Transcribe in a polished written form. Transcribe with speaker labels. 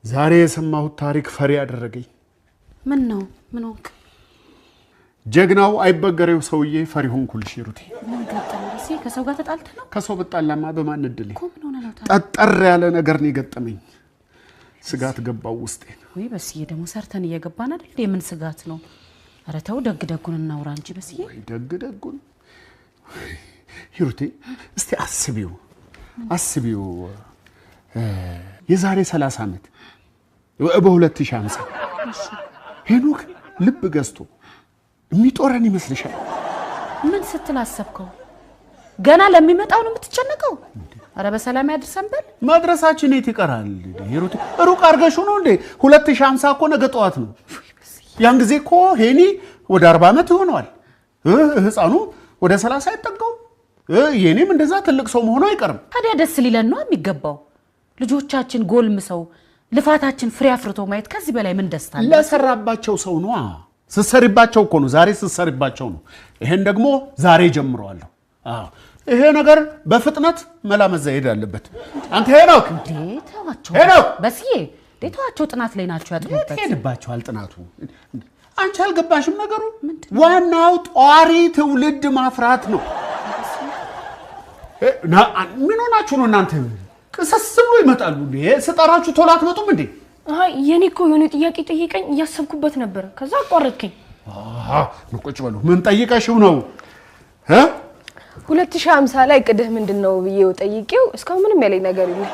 Speaker 1: ዛሬ የሰማሁት ታሪክ ፈሪ ያደረገኝ
Speaker 2: ምን ነው ምን ሆንክ
Speaker 1: ጀግናው አይበገሬው ሰውዬ ፈሪ ሆንኩልሽ ሂሩቴ
Speaker 2: ምን ገጠመኝ እሺ ከሰው ጋር ተጣልተ ነው
Speaker 1: ከሰው በጣላማ በማን እድል
Speaker 2: ምን ሆነ ነው
Speaker 1: ጠጠር ያለ ነገር ነው የገጠመኝ ስጋት ገባው ውስጤ
Speaker 2: ወይ በስዬ ደሞ ሰርተን እየገባን አይደል የምን ስጋት ነው አረ ተው ደግ ደጉን እናውራ እንጂ በስዬ
Speaker 1: ደግ ደጉን ሂሩቴ እስቲ አስቢው የዛሬ 30 አመት በ2050 ሄኖክ ልብ ገዝቶ የሚጦረን ይመስልሻል
Speaker 2: ምን ስትላሰብከው ገና ለሚመጣው ነው የምትጨነቀው አረ በሰላም ያድርሰን በል
Speaker 1: መድረሳችን የት ይቀራል ሂሩቴ ሩቅ አርገሽ ነው እንዴ 2050 እኮ ነገ ጠዋት ነው ያን ጊዜ እኮ ሄኒ ወደ 40 አመት ይሆነዋል ህፃኑ ወደ 30 አይጠጋው የኔም እንደዛ ትልቅ ሰው መሆኑ አይቀርም
Speaker 2: ታዲያ ደስ ሊለን ነው የሚገባው ልጆቻችን ጎልምሰው ልፋታችን ፍሬ አፍርቶ ማየት ከዚህ በላይ ምን ደስታ አለ
Speaker 1: ለሰራባቸው ሰው ነው ስሰሪባቸው እኮ ነው ዛሬ ስሰሪባቸው ነው ይሄን ደግሞ ዛሬ ጀምረዋለሁ ይሄ ነገር በፍጥነት መላመዛ ሄድ አለበት አንተ ሄኖክ
Speaker 2: ተዋቸው በስዬ ተዋቸው ጥናት ላይ ናቸው ያጥኑበት
Speaker 1: ሄድባቸዋል ጥናቱ አንቺ አልገባሽም ነገሩ ዋናው ጧሪ ትውልድ ማፍራት ነው ምን ሆናችሁ ነው እናንተ ቅስስ ብሎ ይመጣሉ እንዴ ስጠራችሁ ቶሎ አትመጡም እንዴ
Speaker 3: አይ የኔ እኮ የሆነ ጥያቄ ጠይቀኝ እያሰብኩበት ነበር ከዛ አቋረጥከኝ
Speaker 1: ቁጭ በሉ ምን ጠይቀሽው ነው
Speaker 3: 2050 ላይ ቅድህ ምንድነው ብዬው ጠይቄው እስካሁን ምንም ያለኝ ነገር የለም